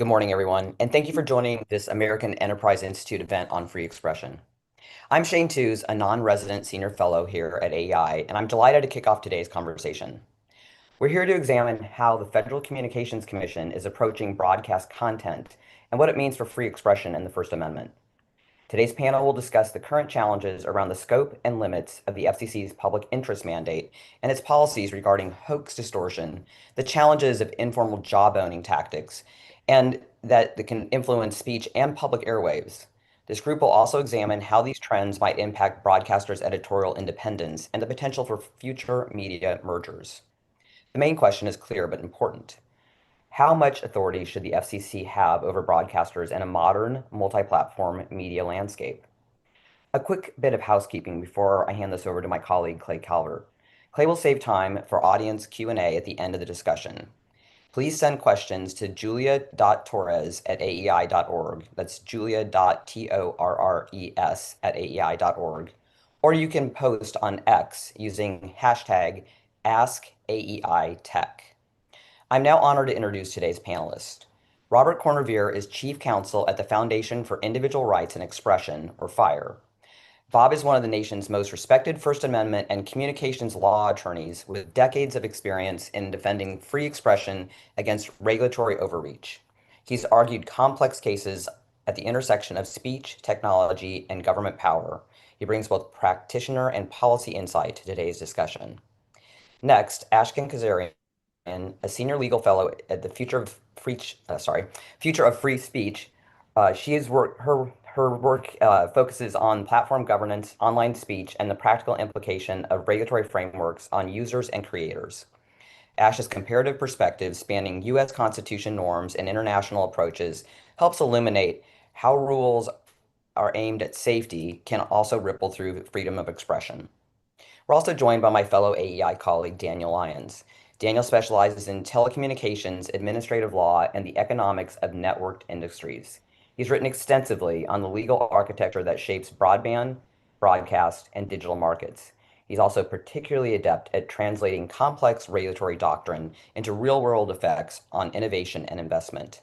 Good morning, everyone, and thank you for joining this American Enterprise Institute event on free expression. I'm Shane Tews, a non-resident senior fellow here at AEI, and I'm delighted to kick off today's conversation. We're here to examine how the Federal Communications Commission is approaching broadcast content and what it means for free expression in the First Amendment. Today's panel will discuss the current challenges around the scope and limits of the FCC's public interest mandate and its policies regarding hoax distortion, the challenges of informal jawboning tactics, and that can influence speech and public airwaves. This group will also examine how these trends might impact broadcasters' editorial independence and the potential for future media mergers. The main question is clear but important. How much authority should the FCC have over broadcasters in a modern, multi-platform media landscape? A quick bit of housekeeping before I hand this over to my colleague, Clay Calvert. Clay will save time for audience Q&A at the end of the discussion. Please send questions to julia.torres@aei.org. That's julia.torres@aei.org. Or you can post on X using hashtag AskAEITech. I'm now honored to introduce today's panelist. Robert Corn-Revere is Chief Counsel at the Foundation for Individual Rights and Expression, or FIRE. Bob is one of the nation's most respected First Amendment and communications law attorneys with decades of experience in defending free expression against regulatory overreach. He's argued complex cases at the intersection of speech, technology, and government power. He brings both practitioner and policy insight to today's discussion. Next, Ashkan Kazarian, a senior legal fellow at the Future of Free Speech. Her work focuses on platform governance, online speech, and the practical implication of regulatory frameworks on users and creators. Ash's comparative perspective, spanning U.S. Constitution norms and international approaches, helps illuminate how rules are aimed at safety can also ripple through freedom of expression. We're also joined by my fellow AEI colleague, Daniel Lyons. Daniel specializes in telecommunications, administrative law, and the economics of networked industries. He's written extensively on the legal architecture that shapes broadband, broadcast, and digital markets. He's also particularly adept at translating complex regulatory doctrine into real-world effects on innovation and investment.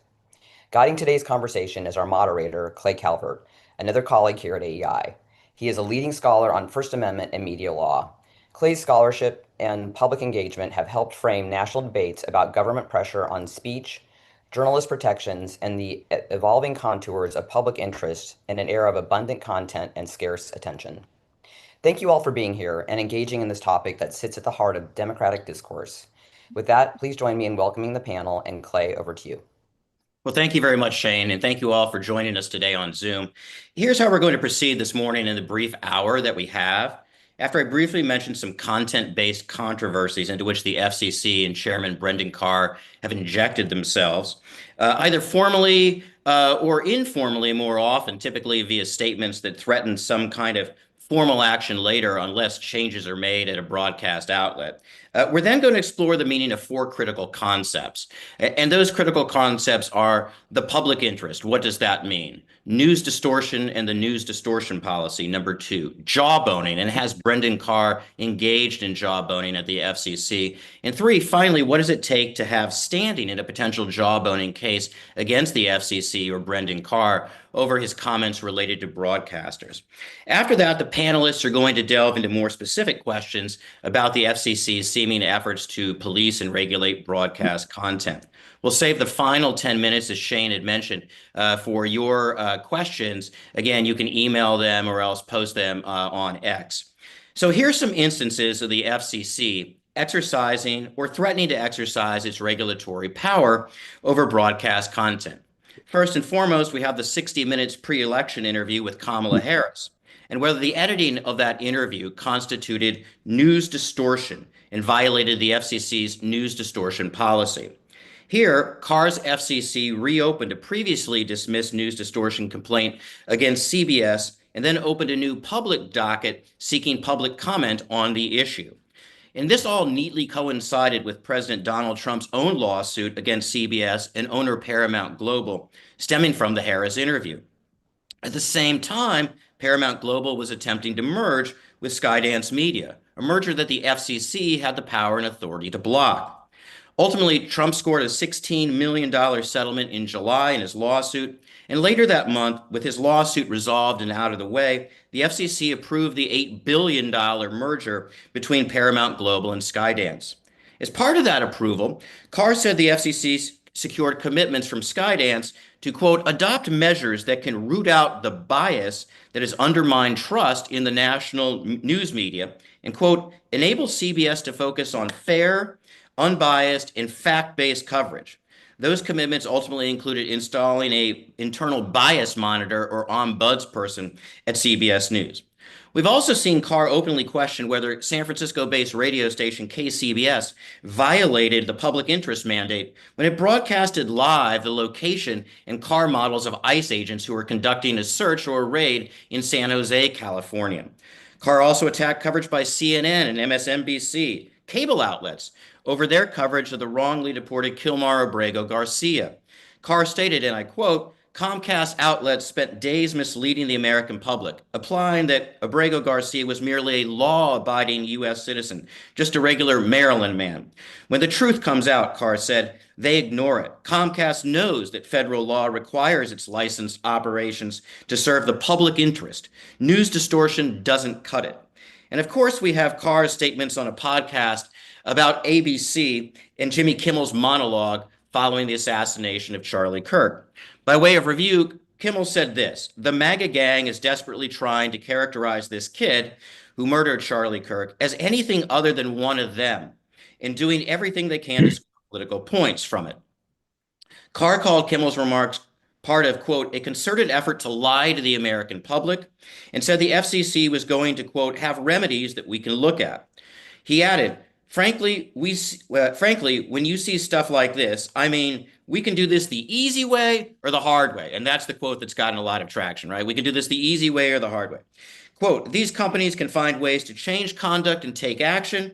Guiding today's conversation is our moderator, Clay Calvert, another colleague here at AEI. He is a leading scholar on First Amendment and media law. Clay's scholarship and public engagement have helped frame national debates about government pressure on speech, journalist protections, and the evolving contours of public interest in an era of abundant content and scarce attention. Thank you all for being here and engaging in this topic that sits at the heart of democratic discourse. With that, please join me in welcoming the panel, and Clay, over to you. Well, thank you very much, Shane, and thank you all for joining us today on Zoom. Here's how we're going to proceed this morning in the brief hour that we have. After I briefly mention some content-based controversies into which the FCC and Chairman Brendan Carr have injected themselves, either formally or informally more often, typically via statements that threaten some kind of formal action later unless changes are made at a broadcast outlet. We're then going to explore the meaning of four critical concepts. And those critical concepts are the public interest. What does that mean? News distortion and the news distortion policy. Number two, jawboning, and has Brendan Carr engaged in jawboning at the FCC? And three, finally, what does it take to have standing in a potential jawboning case against the FCC or Brendan Carr over his comments related to broadcasters? After that, the panelists are going to delve into more specific questions about the FCC's seeming efforts to police and regulate broadcast content. We'll save the final 10 minutes, as Shane had mentioned, for your questions. Again, you can email them or else post them on X. So here's some instances of the FCC exercising or threatening to exercise its regulatory power over broadcast content. First and foremost, we have the 60 Minutes pre-election interview with Kamala Harris, and whether the editing of that interview constituted news distortion and violated the FCC's news distortion policy. Here, Carr's FCC reopened a previously dismissed news distortion complaint against CBS and then opened a new public docket seeking public comment on the issue. And this all neatly coincided with President Donald Trump's own lawsuit against CBS and owner Paramount Global, stemming from the Harris interview. At the same time, Paramount Global was attempting to merge with Skydance Media, a merger that the FCC had the power and authority to block. Ultimately, Trump scored a $16 million settlement in July in his lawsuit. And later that month, with his lawsuit resolved and out of the way, the FCC approved the $8 billion merger between Paramount Global and Skydance. As part of that approval, Carr said the FCC secured commitments from Skydance to, quote, adopt measures that can root out the bias that has undermined trust in the national news media and, quote, enable CBS to focus on fair, unbiased, and fact-based coverage. Those commitments ultimately included installing an internal bias monitor or ombudsperson at CBS News. We've also seen Carr openly question whether San Francisco-based radio station KCBS violated the public interest mandate when it broadcasted live the location and car models of ICE agents who were conducting a search or a raid in San Jose, California. Carr also attacked coverage by CNN and MSNBC, cable outlets, over their coverage of the wrongly deported Kilmar Abrego Garcia. Carr stated, and I quote, Comcast outlets spent days misleading the American public, implying that Abrego Garcia was merely a law-abiding U.S. citizen, just a regular Maryland man. When the truth comes out, Carr said, they ignore it. Comcast knows that federal law requires its licensed operations to serve the public interest. News distortion doesn't cut it. And of course, we have Carr's statements on a podcast about ABC and Jimmy Kimmel's monologue following the assassination of Charlie Kirk. By way of review, Kimmel said this: the MAGA gang is desperately trying to characterize this kid who murdered Charlie Kirk as anything other than one of them and doing everything they can to score political points from it. Carr called Kimmel's remarks part of, quote, a concerted effort to lie to the American public and said the FCC was going to, quote, have remedies that we can look at. He added, frankly, when you see stuff like this, I mean, we can do this the easy way or the hard way. And that's the quote that's gotten a lot of traction, right? We can do this the easy way or the hard way. Quote, these companies can find ways to change conduct and take action,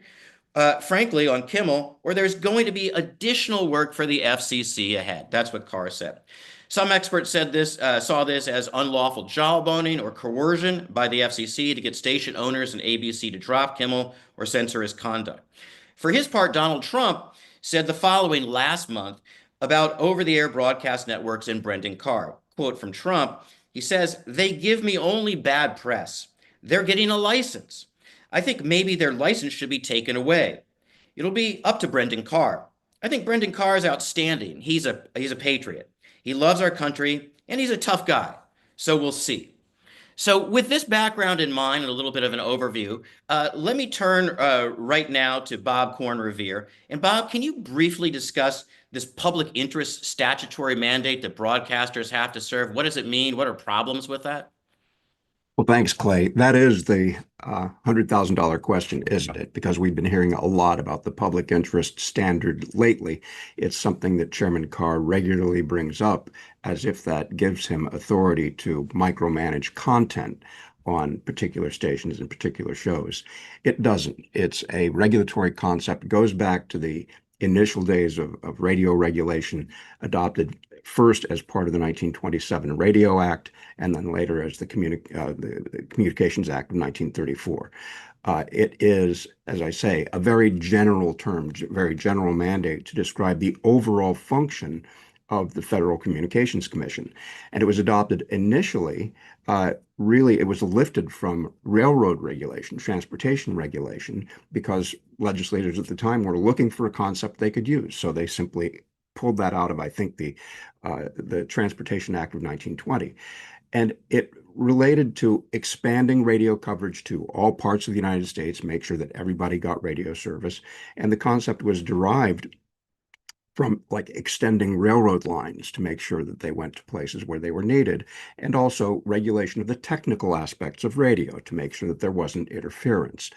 frankly, on Kimmel, or there's going to be additional work for the FCC ahead. That's what Carr said. Some experts said saw this as unlawful jawboning or coercion by the FCC to get station owners and ABC to drop Kimmel or censor his conduct. For his part, Donald Trump said the following last month about over-the-air broadcast networks and Brendan Carr. Quote from Trump, he says, they give me only bad press. They're getting a license. I think maybe their license should be taken away. It'll be up to Brendan Carr. I think Brendan Carr is outstanding. He's a patriot. He loves our country, and he's a tough guy. So we'll see. So with this background in mind and a little bit of an overview, let me turn right now to Bob Corn-Revere. And Bob, can you briefly discuss this public interest statutory mandate that broadcasters have to serve? What does it mean? What are problems with that? Well, thanks, Clay. That is the $100,000 question, isn't it? Because we've been hearing a lot about the public interest standard lately. It's something that Chairman Carr regularly brings up as if that gives him authority to micromanage content on particular stations and particular shows. It doesn't. It's a regulatory concept. It goes back to the initial days of radio regulation, adopted first as part of the 1927 Radio Act, and then later as the Communications Act of 1934. It is, as I say, a very general term, very general mandate to describe the overall function of the Federal Communications Commission. And it was adopted initially, really, it was lifted from railroad regulation, transportation regulation, because legislators at the time were looking for a concept they could use. So they simply pulled that out of, I think, the Transportation Act of 1920. And it related to expanding radio coverage to all parts of the United States, make sure that everybody got radio service. And the concept was derived from like extending railroad lines to make sure that they went to places where they were needed, and also regulation of the technical aspects of radio to make sure that there wasn't interference.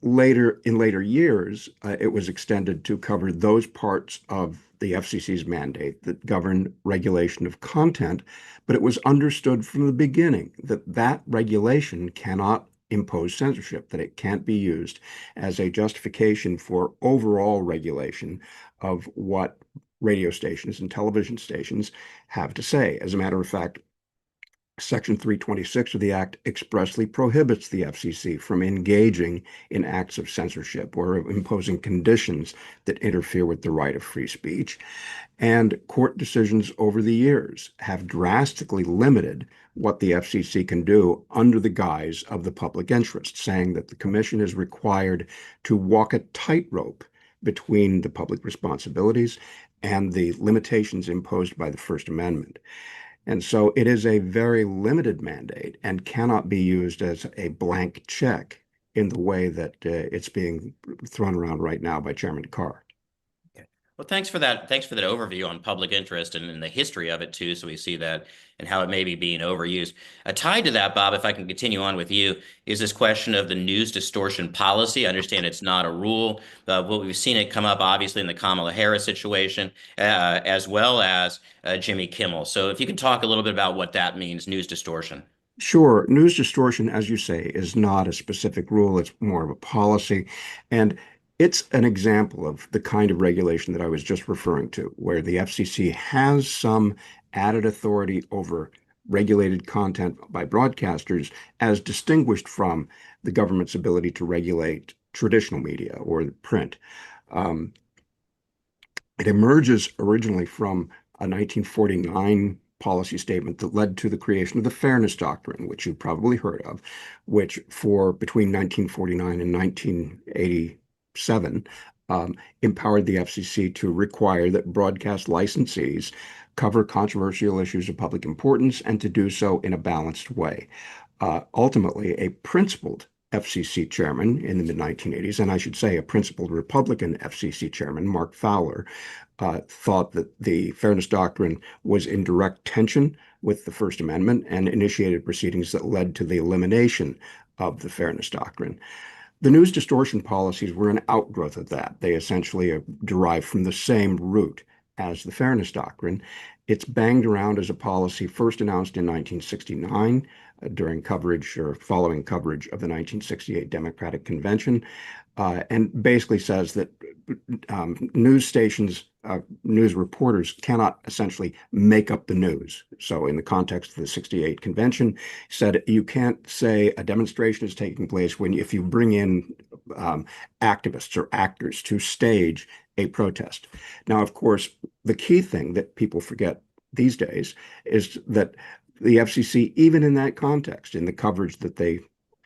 In later years, it was extended to cover those parts of the FCC's mandate that govern regulation of content, but it was understood from the beginning that that regulation cannot impose censorship, that it can't be used as a justification for overall regulation of what radio stations and television stations have to say. As a matter of fact, Section 326 of the Act expressly prohibits the FCC from engaging in acts of censorship or imposing conditions that interfere with the right of free speech. And court decisions over the years have drastically limited what the FCC can do under the guise of the public interest, saying that the commission is required to walk a tightrope between the public responsibilities and the limitations imposed by the First Amendment. And so it is a very limited mandate and cannot be used as a blank check in the way that it's being thrown around right now by Chairman Carr. Okay. Well, thanks for that. Thanks for that overview on public interest and the history of it too. So we see that and how it may be being overused. Tied to that, Bob, if I can continue on with you, is this question of the news distortion policy. I understand it's not a rule, but we've seen it come up obviously in the Kamala Harris situation, as well as Jimmy Kimmel. So if you can talk a little bit about what that means, news distortion. Sure, news distortion, as you say, is not a specific rule. It's more of a policy. And it's an example of the kind of regulation that I was just referring to, where the FCC has some added authority over regulated content by broadcasters as distinguished from the government's ability to regulate traditional media or print. Um, it emerges originally from a 1949 policy statement that led to the creation of the Fairness Doctrine, which you've probably heard of, which for between 1949 and 1987 empowered the FCC to require that broadcast licensees cover controversial issues of public importance and to do so in a balanced way. Ultimately, a principled FCC chairman in the mid-1980s, and I should say a principled Republican FCC chairman, Mark Fowler, thought that the Fairness Doctrine was in direct tension with the First Amendment and initiated proceedings that led to the elimination of the Fairness Doctrine. The news distortion policies were an outgrowth of that. They essentially derive from the same root as the Fairness Doctrine. It's banged around as a policy first announced in 1969 during coverage or following coverage of the 1968 Democratic Convention, and basically says that news stations, news reporters cannot essentially make up the news. So in the context of the 68 convention, said you can't say a demonstration is taking place if you bring in activists or actors to stage a protest. Now, of course, the key thing that people forget these days is that the FCC, even in that context, in the coverage that they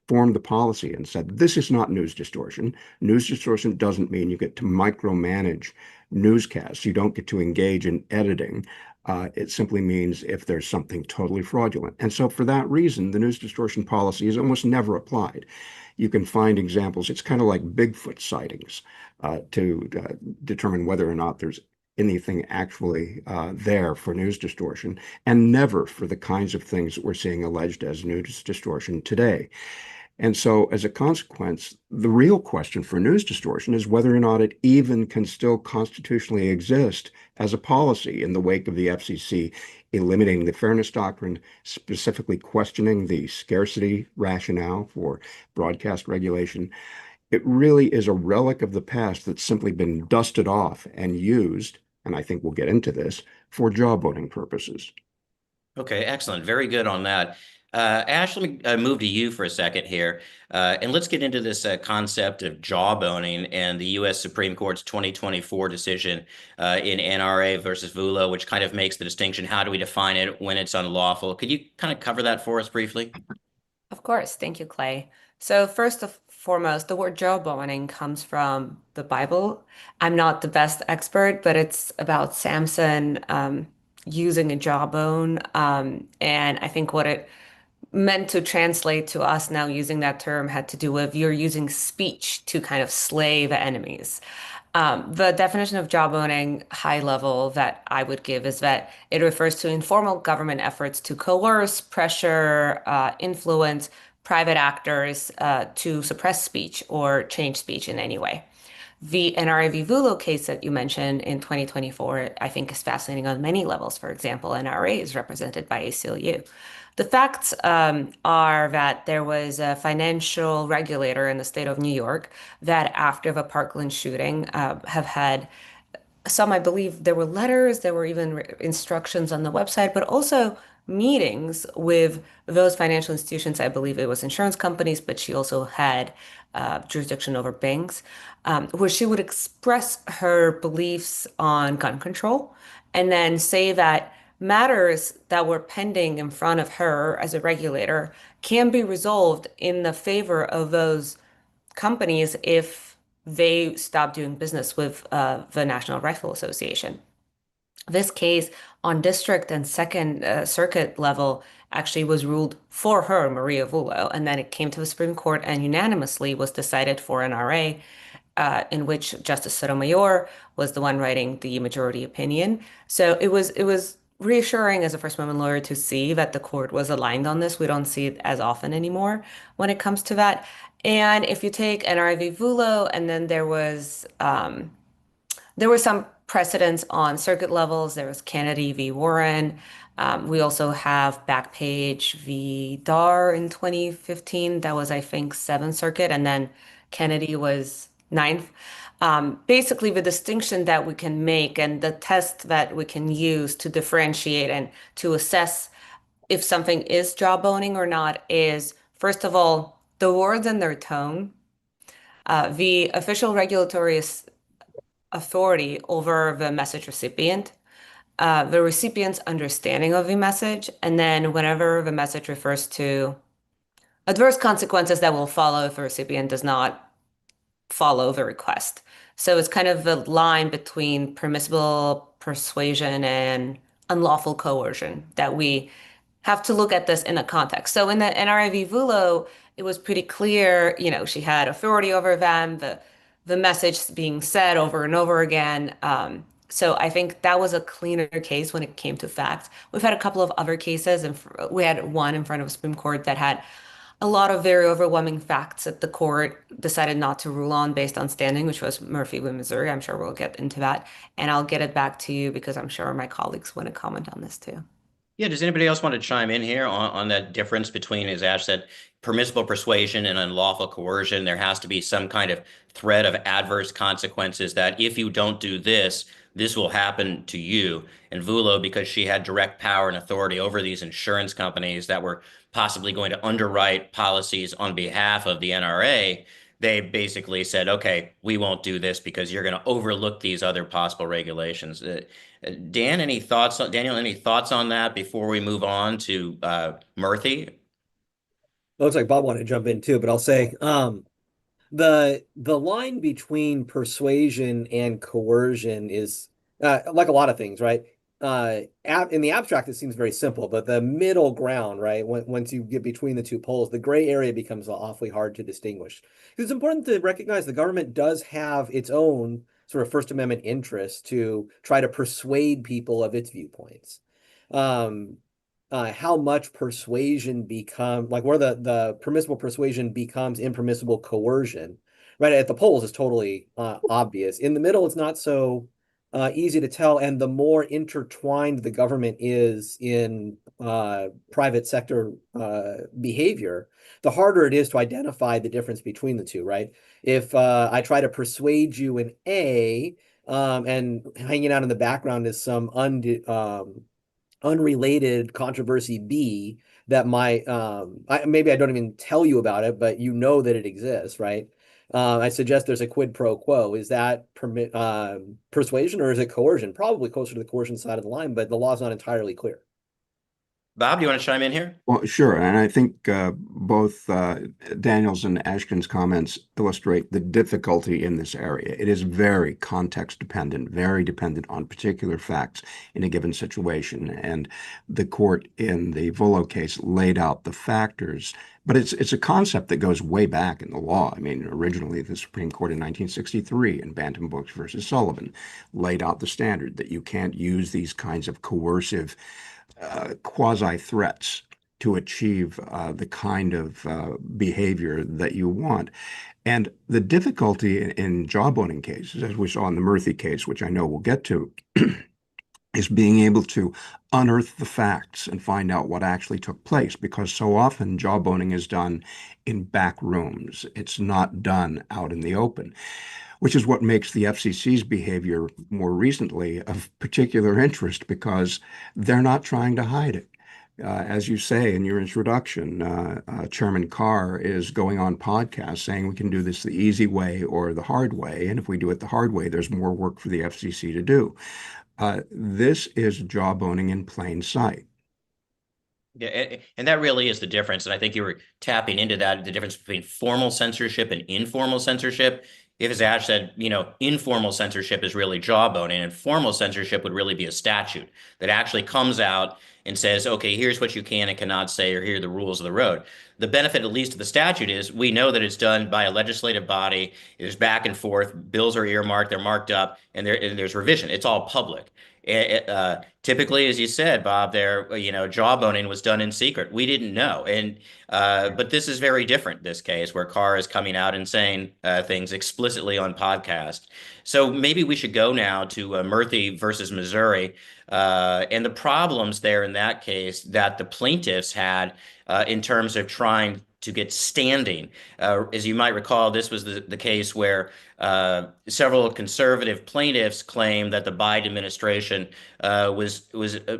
formed the policy and said, this is not news distortion. News distortion doesn't mean you get to micromanage newscasts. You don't get to engage in editing. It simply means if there's something totally fraudulent. And so for that reason, the news distortion policy is almost never applied. You can find examples. It's kind of like Bigfoot sightings to determine whether or not there's anything actually there for news distortion, and never for the kinds of things that we're seeing alleged as news distortion today. And so as a consequence, the real question for news distortion is whether or not it even can still constitutionally exist as a policy in the wake of the FCC eliminating the Fairness Doctrine, specifically questioning the scarcity rationale for broadcast regulation. It really is a relic of the past that's simply been dusted off and used, and I think we'll get into this, for jawboning purposes. Okay, excellent. Very good on that. Ash, let me move to you for a second here, and let's get into this concept of jawboning and the U.S. Supreme Court's 2024 decision in NRA versus VULO, which kind of makes the distinction. How do we define it when it's unlawful? Could you kind of cover that for us briefly? Of course. Thank you, Clay. So first and foremost, the word jawboning comes from the Bible. I'm not the best expert, but it's about Samson using a jawbone. And I think what it meant to translate to us now using that term had to do with you're using speech to kind of slay the enemies. The definition of jawboning, high level, that I would give is that it refers to informal government efforts to coerce, pressure, influence private actors to suppress speech or change speech in any way. The NRA v. VULO case that you mentioned in 2024, I think is fascinating on many levels. For example, NRA is represented by ACLU. The facts are that there was a financial regulator in the state of New York that after the Parkland shooting have had some, I believe there were letters, there were even instructions on the website, but also meetings with those financial institutions. I believe it was insurance companies, but she also had jurisdiction over banks, where she would express her beliefs on gun control and then say that matters that were pending in front of her as a regulator can be resolved in the favor of those companies if they stop doing business with the National Rifle Association. This case on district and second circuit level actually was ruled for her, Maria Vullo, and then it came to the Supreme Court and unanimously was decided for NRA, in which Justice Sotomayor was the one writing the majority opinion. So it was reassuring as a First Amendment lawyer to see that the court was aligned on this. We don't see it as often anymore when it comes to that. And if you take NRA v. Vullo, and then there were some precedents on circuit levels. There was Kennedy v. Warren. We also have Backpage v. Dar in 2015. That was, I think, Seventh Circuit, and then Kennedy was Ninth. Basically, the distinction that we can make and the test that we can use to differentiate and to assess if something is jawboning or not is, first of all, the words and their tone. The official regulatory authority over the message recipient, the recipient's understanding of the message, and then whenever the message refers to adverse consequences that will follow if the recipient does not follow the request. So it's kind of the line between permissible persuasion and unlawful coercion that we have to look at this in a context. So in the NRIV Vulo, it was pretty clear, she had authority over them, the message being said over and over again. So I think that was a cleaner case when it came to facts. We've had a couple of other cases, and we had one in front of the Supreme Court that had a lot of very overwhelming facts that the court decided not to rule on based on standing, which was Murphy v. Missouri. I'm sure we'll get into that. And I'll get it back to you because I'm sure my colleagues want to comment on this too. Yeah, does anybody else want to chime in here on that difference between, as Ash said, permissible persuasion and unlawful coercion? There has to be some kind of threat of adverse consequences that if you don't do this, this will happen to you. And Vulo, because she had direct power and authority over these insurance companies that were possibly going to underwrite policies on behalf of the NRA, they basically said, okay, we won't do this because you're going to overlook these other possible regulations. Daniel, any thoughts on that before we move on to Murthy? Looks like Bob wanted to jump in too, but I'll say the line between persuasion and coercion is like a lot of things, right? In the abstract, it seems very simple, but the middle ground, right? Once you get between the two poles, the gray area becomes awfully hard to distinguish. It's important to recognize the government does have its own sort of First Amendment interest to try to persuade people of its viewpoints. How much persuasion become like where the permissible persuasion becomes impermissible coercion, right? At the polls is totally obvious. In the middle, it's not so easy to tell. And the more intertwined the government is in private sector behavior, the harder it is to identify the difference between the two, right? If I try to persuade you in A, and hanging out in the background is some unrelated controversy B that maybe I don't even tell you about it, but you know that it exists, right? I suggest there's a quid pro quo. Is that persuasion or is it coercion? Probably closer to the coercion side of the line, but the law's not entirely clear. Bob, do you want to chime in here? Well, sure. And I think both Daniel's and Ashton's comments illustrate the difficulty in this area. It is very context dependent, very dependent on particular facts in a given situation. And the court in the Volo case laid out the factors, but it's a concept that goes way back in the law. I mean, originally the Supreme Court in 1963 in Bantam Books versus Sullivan laid out the standard that you can't use these kinds of coercive quasi-threats to achieve the kind of behavior that you want. And the difficulty in jawboning cases, as we saw in the Murthy case, which I know we'll get to, is being able to unearth the facts and find out what actually took place, because so often jawboning is done in back rooms. It's not done out in the open, which is what makes the FCC's behavior more recently of particular interest, because they're not trying to hide it. As you say in your introduction, Chairman Carr is going on podcasts saying we can do this the easy way or the hard way. And if we do it the hard way, there's more work for the FCC to do. This is jawboning in plain sight. Yeah, and that really is the difference. And I think you were tapping into that, the difference between formal censorship and informal censorship. If, as Ash said, informal censorship is really jawboning, and formal censorship would really be a statute that actually comes out and says, okay, here's what you can and cannot say, or here are the rules of the road. The benefit, at least of the statute, is we know that it's done by a legislative body. There's back and forth. Bills are earmarked, they're marked up, and there's revision. It's all public. Typically, as you said, Bob, jawboning was done in secret. We didn't know. But this is very different, this case, where Carr is coming out and saying things explicitly on podcast. So maybe we should go now to Murthy versus Missouri, and the problems there in that case that the plaintiffs had in terms of trying to get standing. As you might recall, this was the case where several conservative plaintiffs claimed that the Biden administration was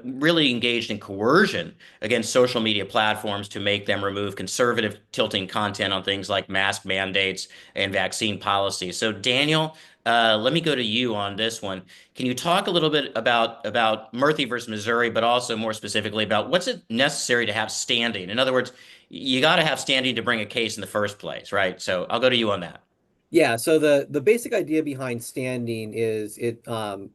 really engaged in coercion against social media platforms to make them remove conservative tilting content on things like mask mandates and vaccine policies. So Daniel, let me go to you on this one. Can you talk a little bit about Murthy versus Missouri, but also more specifically about what's it necessary to have standing? In other words, you got to have standing to bring a case in the first place, right? So I'll go to you on that. Yeah, so the basic idea behind standing is the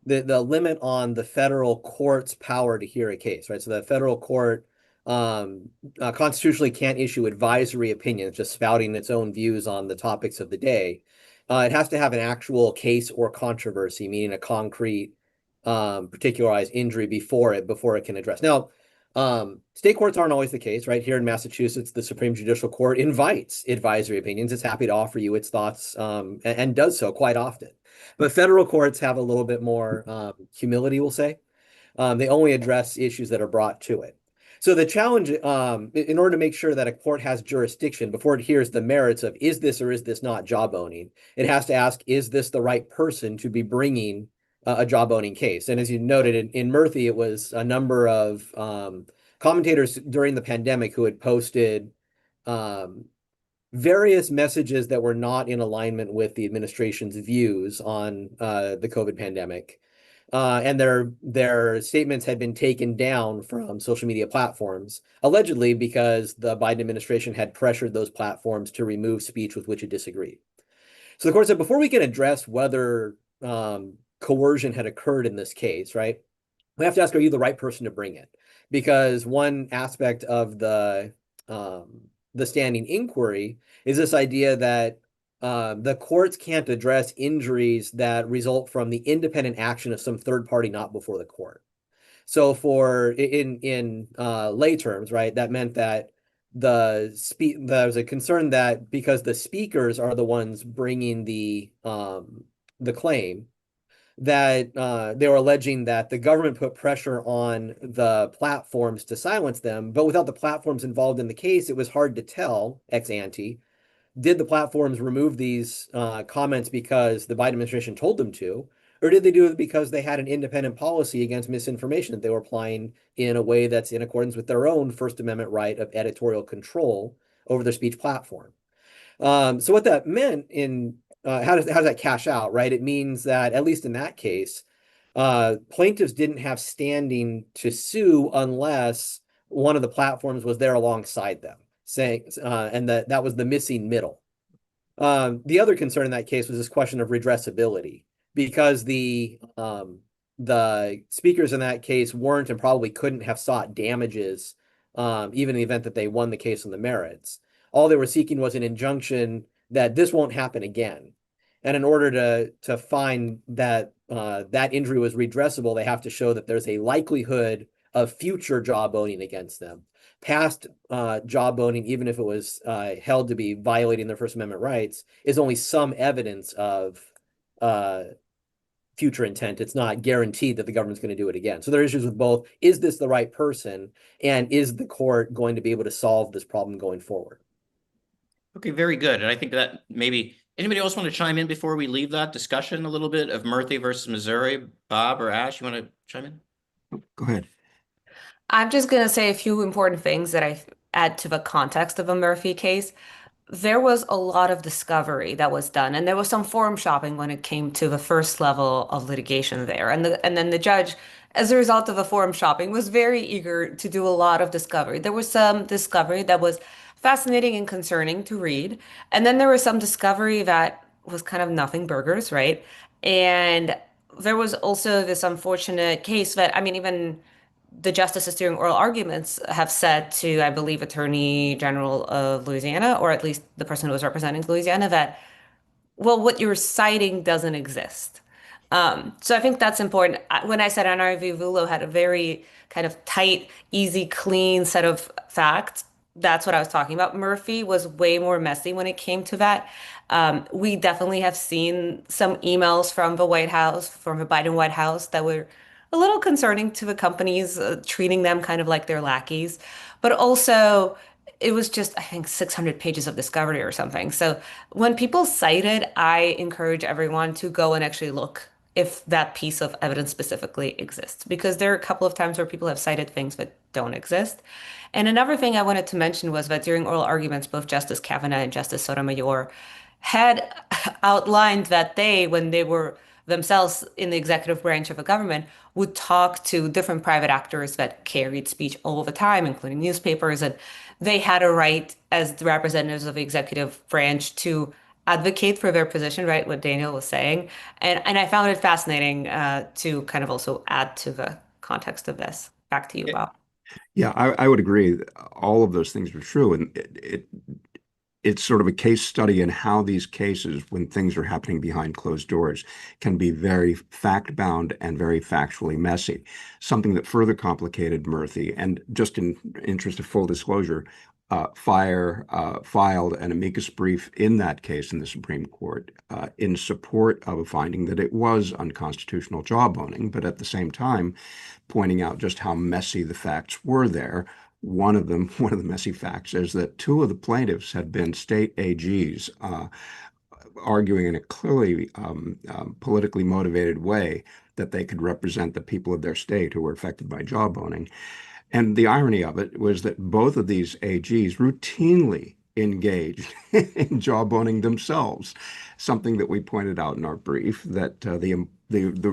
limit on the federal court's power to hear a case, right? So the federal court constitutionally can't issue advisory opinions, just spouting its own views on the topics of the day. It has to have an actual case or controversy, meaning a concrete, particularized injury before it can address. Now, state courts aren't always the case, right? Here in Massachusetts, the Supreme Judicial Court invites advisory opinions. It's happy to offer you its thoughts, and does so quite often. But federal courts have a little bit more humility, we'll say. They only address issues that are brought to it. So the challenge, in order to make sure that a court has jurisdiction before it hears the merits of is this or is this not jawboning, it has to ask, is this the right person to be bringing a jawboning case? And as you noted in Murthy, it was a number of commentators during the pandemic who had posted various messages that were not in alignment with the administration's views on the COVID pandemic. And their statements had been taken down from social media platforms, allegedly because the Biden administration had pressured those platforms to remove speech with which it disagreed. So the court said, before we can address whether coercion had occurred in this case, right, we have to ask, are you the right person to bring it? Because one aspect of the standing inquiry is this idea that the courts can't address injuries that result from the independent action of some third party not before the court. So in lay terms, right, that meant that there was a concern that because the speakers are the ones bringing the claim, that they were alleging that the government put pressure on the platforms to silence them, but without the platforms involved in the case, it was hard to tell ex ante, did the platforms remove these comments because the Biden administration told them to, or did they do it because they had an independent policy against misinformation that they were applying in a way that's in accordance with their own First Amendment right of editorial control over their speech platform? So what that meant how does that cash out, right? It means that, at least in that case, plaintiffs didn't have standing to sue unless one of the platforms was there alongside them, saying, and that was the missing middle. The other concern in that case was this question of redressability, because the speakers in that case weren't and probably couldn't have sought damages, even in the event that they won the case on the merits. All they were seeking was an injunction that this won't happen again. And in order to find that that injury was redressable, they have to show that there's a likelihood of future jawboning against them. Past jawboning, even if it was held to be violating their First Amendment rights, is only some evidence of future intent. It's not guaranteed that the government's going to do it again. So there are issues with both. Is this the right person? And is the court going to be able to solve this problem going forward? Okay, very good. And I think that maybe anybody else want to chime in before we leave that discussion a little bit of Murphy versus Missouri? Bob or Ash, you want to chime in? Go ahead. I'm just going to say a few important things that I add to the context of a Murphy case. There was a lot of discovery that was done, and there was some forum shopping when it came to the first level of litigation there. And then the judge, as a result of the forum shopping, was very eager to do a lot of discovery. There was some discovery that was fascinating and concerning to read, and then there was some discovery that was kind of nothing burgers, right? And there was also this unfortunate case that, I mean, even the justices during oral arguments have said to, I believe, Attorney General of Louisiana, or at least the person who was representing Louisiana, that, well, what you're citing doesn't exist. So I think that's important. When I said NRV Vulo had a very kind of tight, easy, clean set of facts, that's what I was talking about. Murphy was way more messy when it came to that. We definitely have seen some emails from the White House, from the Biden White House, that were a little concerning to the companies, treating them kind of like their lackeys. But also, it was just, I think, 600 pages of discovery or something. So when people cite it, I encourage everyone to go and actually look if that piece of evidence specifically exists, because there are a couple of times where people have cited things that don't exist. And another thing I wanted to mention was that during oral arguments, both Justice Kavanaugh and Justice Sotomayor had outlined that they, when they were themselves in the executive branch of a government, would talk to different private actors that carried speech all the time, including newspapers, and they had a right as the representatives of the executive branch to advocate for their position, right? What Daniel was saying. And I found it fascinating to kind of also add to the context of this. Back to you, Bob. Yeah, I would agree. All of those things are true. And it's sort of a case study in how these cases, when things are happening behind closed doors, can be very fact-bound and very factually messy. Something that further complicated Murphy, and just in interest of full disclosure, filed an amicus brief in that case in the Supreme Court in support of a finding that it was unconstitutional jawboning, but at the same time pointing out just how messy the facts were there. One of the messy facts is that two of the plaintiffs had been state AGs, arguing in a clearly politically motivated way that they could represent the people of their state who were affected by jawboning. And the irony of it was that both of these AGs routinely engaged in jawboning themselves, something that we pointed out in our brief, that the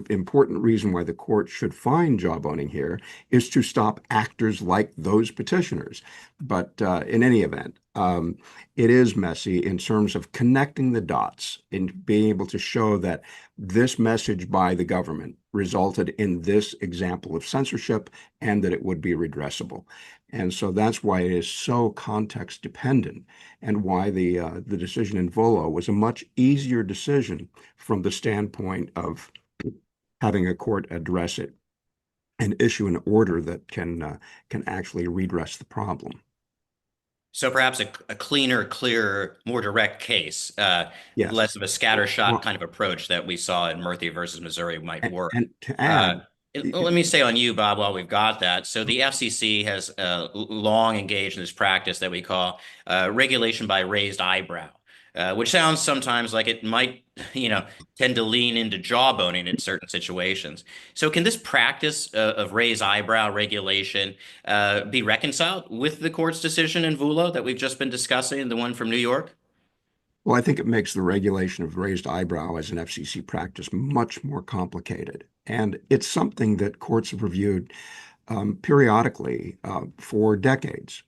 important reason why the court should find jawboning here is to stop actors like those petitioners. But in any event, it is messy in terms of connecting the dots and being able to show that this message by the government resulted in this example of censorship and that it would be redressable. And so that's why it is so context dependent, and why the decision in Volo was a much easier decision from the standpoint of having a court address it and issue an order that can actually redress the problem. So perhaps a cleaner, clearer, more direct case, Yes. less of a scattershot kind of approach that we saw in Murphy versus Missouri might work. And to add, let me say on you, Bob, while we've got that. So the FCC has long engaged in this practice that we call regulation by raised eyebrow, which sounds sometimes like it might, tend to lean into jawboning in certain situations. So can this practice of raised eyebrow regulation be reconciled with the court's decision in Vulo that we've just been discussing, the one from New York? well, I think it makes the regulation of raised eyebrow as an FCC practice much more complicated. And it's something that courts have reviewed periodically for decades.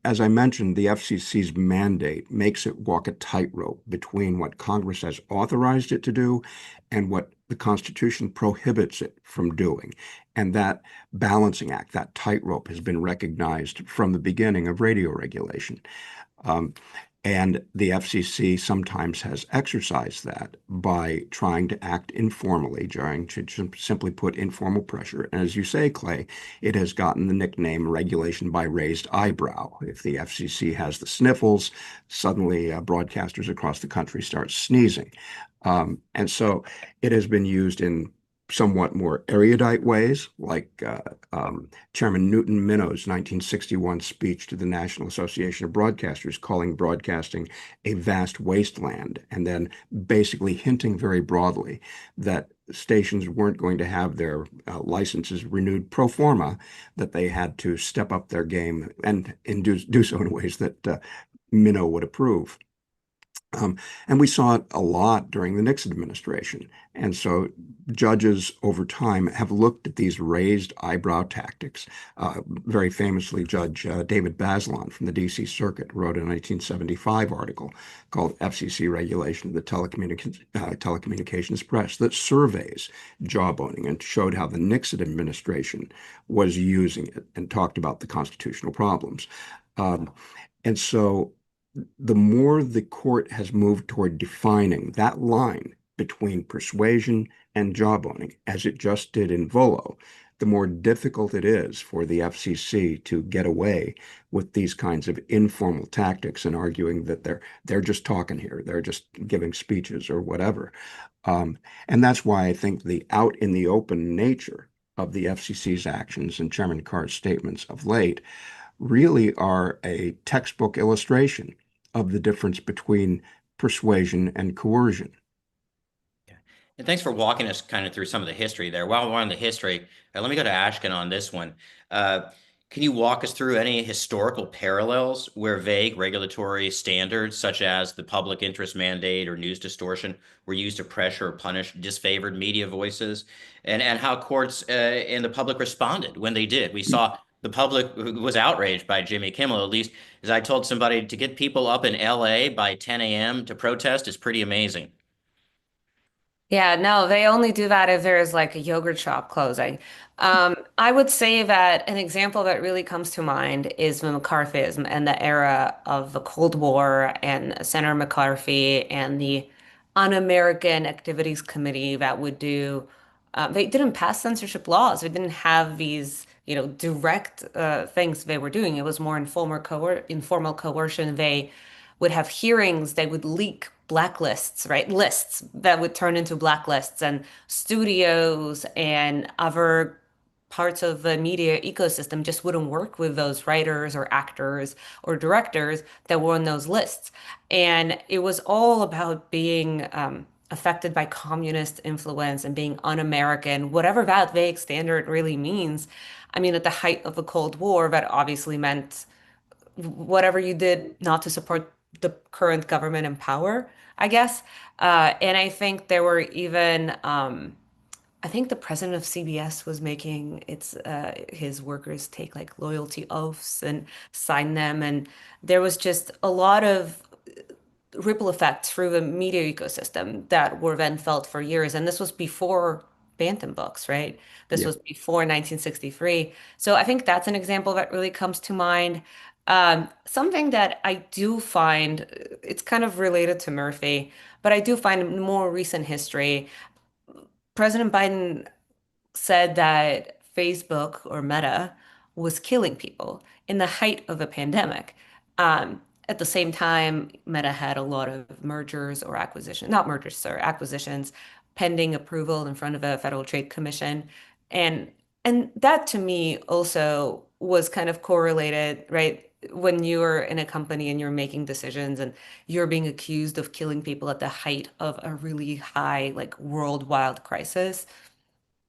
As I mentioned, the FCC's mandate makes it walk a tightrope between what Congress has authorized it to do and what the Constitution prohibits it from doing. And that balancing act, that tightrope, has been recognized from the beginning of radio regulation. And the FCC sometimes has exercised that by trying to act informally, trying to simply put informal pressure. And as you say, Clay, it has gotten the nickname regulation by raised eyebrow. If the FCC has the sniffles, suddenly broadcasters across the country start sneezing. And so it has been used in somewhat more erudite ways, like Chairman Newton Minnow's 1961 speech to the National Association of Broadcasters, calling broadcasting a vast wasteland, and then basically hinting very broadly that stations weren't going to have their licenses renewed pro forma, that they had to step up their game and do so in ways that Minnow would approve. And we saw it a lot during the Nixon administration. And so judges over time have looked at these raised eyebrow tactics. Very famously, Judge David Bazelon from the D.C. Circuit wrote a 1975 article called FCC Regulation of the Telecommunications Press that surveys jawboning and showed how the Nixon administration was using it and talked about the constitutional problems. And so the more the court has moved toward defining that line between persuasion and jawboning, as it just did in Volo, the more difficult it is for the FCC to get away with these kinds of informal tactics and arguing that they're just talking here, they're just giving speeches or whatever. And that's why I think the out in the open nature of the FCC's actions and Chairman Carr's statements of late really are a textbook illustration of the difference between persuasion and coercion. Yeah. And thanks for walking us kind of through some of the history there. While we're on the history, let me go to Ashken on this one. Can you walk us through any historical parallels where vague regulatory standards, such as the public interest mandate or news distortion, were used to pressure or punish disfavored media voices, and how courts and the public responded when they did? We saw the public was outraged by Jimmy Kimmel, at least as I told somebody, to get people up in LA by 10 a.m. to protest is pretty amazing. Yeah, no, they only do that if there's like a yogurt shop closing. I would say that an example that really comes to mind is the McCarthyism and the era of the Cold War and Senator McCarthy and the Un-American Activities Committee that would do, they didn't pass censorship laws. They didn't have these, direct things they were doing. It was more informal coercion. They would have hearings, they would leak blacklists, right? Lists that would turn into blacklists, and studios and other parts of the media ecosystem just wouldn't work with those writers or actors or directors that were on those lists. And it was all about being affected by communist influence and being un-American, whatever that vague standard really means. I mean, at the height of the Cold War, that obviously meant whatever you did not to support the current government in power, I guess. And I think there were even, I think the president of CBS was making his workers take like loyalty oaths and sign them, and there was just a lot of ripple effects through the media ecosystem that were then felt for years. And this was before Bantam books, right? This Yeah. was before 1963. So I think that's an example that really comes to mind. Something that I do find, it's kind of related to Murphy, but I do find in more recent history, President Biden said that Facebook or Meta was killing people in the height of a pandemic. At the same time, Meta had a lot of mergers or acquisitions, not mergers, sorry, acquisitions pending approval in front of a Federal Trade Commission. And that to me also was kind of correlated, right? When you're in a company and you're making decisions and you're being accused of killing people at the height of a really high, like worldwide crisis,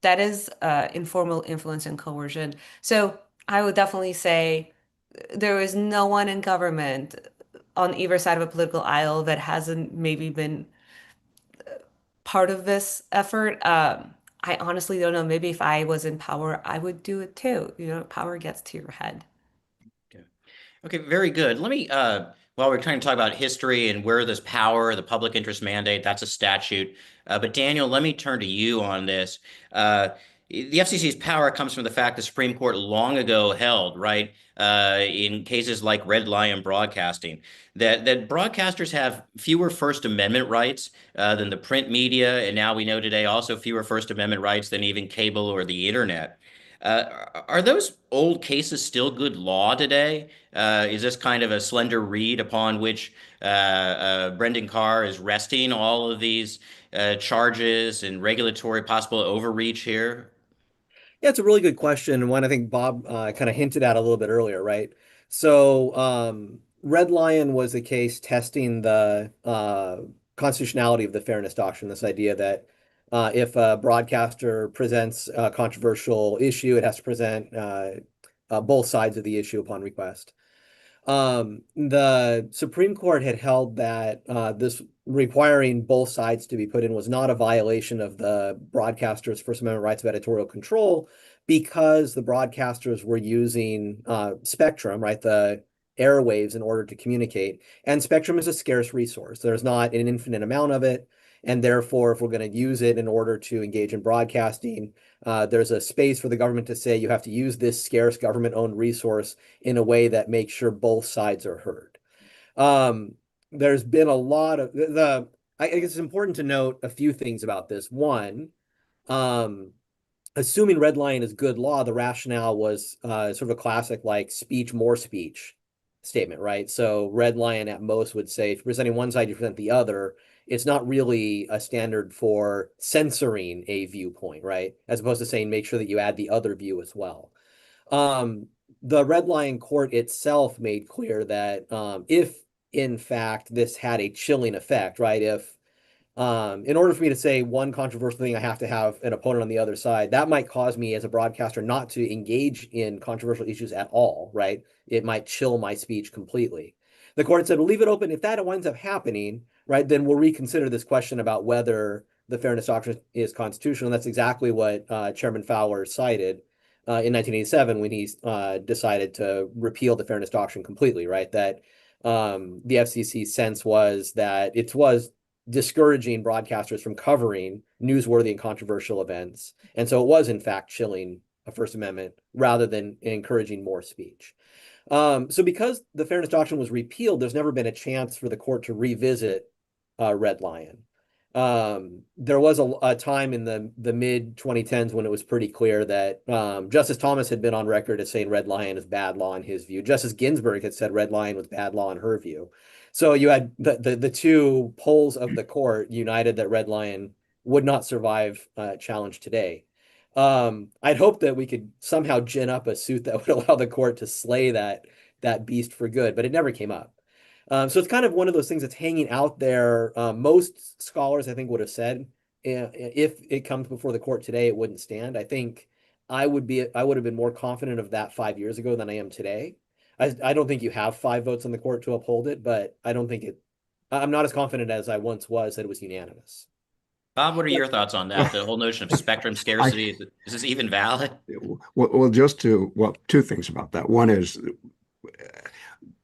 that is informal influence and coercion. So I would definitely say there is no one in government on either side of a political aisle that hasn't maybe been part of this effort. I honestly don't know. Maybe if I was in power, I would do it too. Power gets to your head. Okay, very good. Let me, while we're trying to talk about history and where this power, the public interest mandate, that's a statute. But Daniel, let me turn to you on this. The FCC's power comes from the fact the Supreme Court long ago held, right, in cases like Red Lion Broadcasting, that broadcasters have fewer First Amendment rights than the print media, and now we know today also fewer First Amendment rights than even cable or the internet. Are those old cases still good law today? Is this kind of a slender reed upon which Brendan Carr is resting all of these charges and regulatory possible overreach here? Yeah, it's a really good question, and one I think Bob kind of hinted at a little bit earlier, right? So, Red Lion was a case testing the constitutionality of the fairness doctrine, this idea that if a broadcaster presents a controversial issue, it has to present both sides of the issue upon request. The Supreme Court had held that this requiring both sides to be put in was not a violation of the broadcaster's First Amendment rights of editorial control because the broadcasters were using spectrum, right, the airwaves in order to communicate. And spectrum is a scarce resource. There's not an infinite amount of it. And therefore, if we're going to use it in order to engage in broadcasting, there's a space for the government to say you have to use this scarce government-owned resource in a way that makes sure both sides are heard. There's been a lot of I guess it's important to note a few things about this. One, assuming Red Lion is good law, the rationale was sort of a classic like speech, more speech statement, right? So Red Lion at most would say, if you're presenting one side, you present the other. It's not really a standard for censoring a viewpoint, right? As opposed to saying, make sure that you add the other view as well. The Red Lion court itself made clear that if, in fact, this had a chilling effect, right? If in order for me to say one controversial thing, I have to have an opponent on the other side. That might cause me as a broadcaster not to engage in controversial issues at all, right? It might chill my speech completely. The court said, we'll leave it open. If that winds up happening, right, then we'll reconsider this question about whether the fairness doctrine is constitutional. And that's exactly what Chairman Fowler cited in 1987 when he decided to repeal the fairness doctrine completely, right? That the FCC's sense was that it was discouraging broadcasters from covering newsworthy and controversial events. And so it was, in fact, chilling a First Amendment rather than encouraging more speech. So because the fairness doctrine was repealed, there's never been a chance for the court to revisit Red Lion. There was a time in the mid 2010s when it was pretty clear that Justice Thomas had been on record as saying Red Lion is bad law in his view. Justice Ginsburg had said Red Lion was bad law in her view. So you had the two poles of the court united that Red Lion would not survive challenge today. I'd hope that we could somehow gin up a suit that would allow the court to slay that beast for good, but it never came up. So it's kind of one of those things that's hanging out there. Most scholars, I think, would have said if it comes before the court today, it wouldn't stand. I think I would have been more confident of that 5 years ago than I am today. I don't think you have 5 votes on the court to uphold it, but I'm not as confident as I once was that it was unanimous. Bob, what are your thoughts on that? The whole notion of spectrum scarcity, is this even valid? Well, two things about that. One is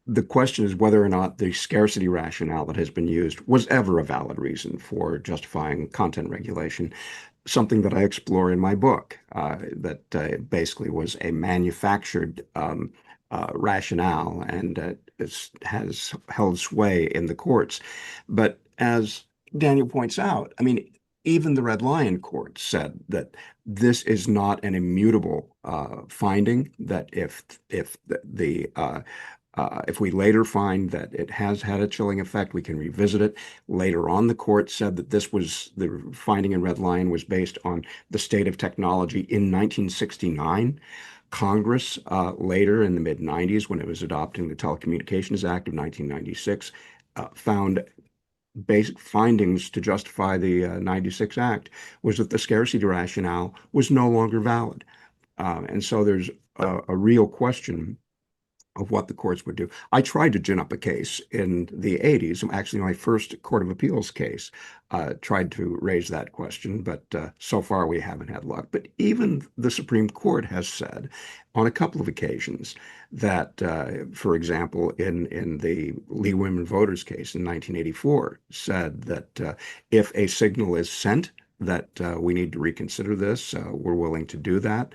the question is whether or not the scarcity rationale that has been used was ever a valid reason for justifying content regulation. Something that I explore in my book that basically was a manufactured rationale and has held sway in the courts. But as Daniel points out, I mean, even the Red Lion court said that this is not an immutable finding, that if we later find that it has had a chilling effect, we can revisit it. Later on, the court said that the finding in Red Lion was based on the state of technology in 1969. Congress, later in the mid-90s, when it was adopting the Telecommunications Act of 1996, found basic findings to justify the 96 Act was that the scarcity rationale was no longer valid. And so there's a real question of what the courts would do. I tried to gin up a case in the 80s. Actually, my first Court of Appeals case tried to raise that question, but so far we haven't had luck. But even the Supreme Court has said on a couple of occasions that, for example, in the League of Women Voters case in 1984, said that if a signal is sent that we need to reconsider this, we're willing to do that.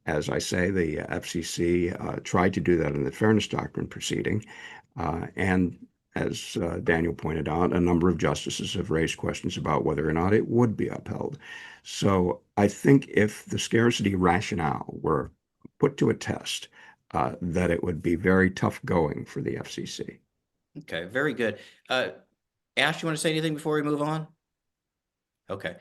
As I say, the FCC tried to do that in the Fairness Doctrine proceeding, and as Daniel pointed out, a number of justices have raised questions about whether or not it would be upheld. So I think if the scarcity rationale were put to a test, that it would be very tough going for the FCC. Okay, very good. Ash, you want to say anything before we move on? Okay.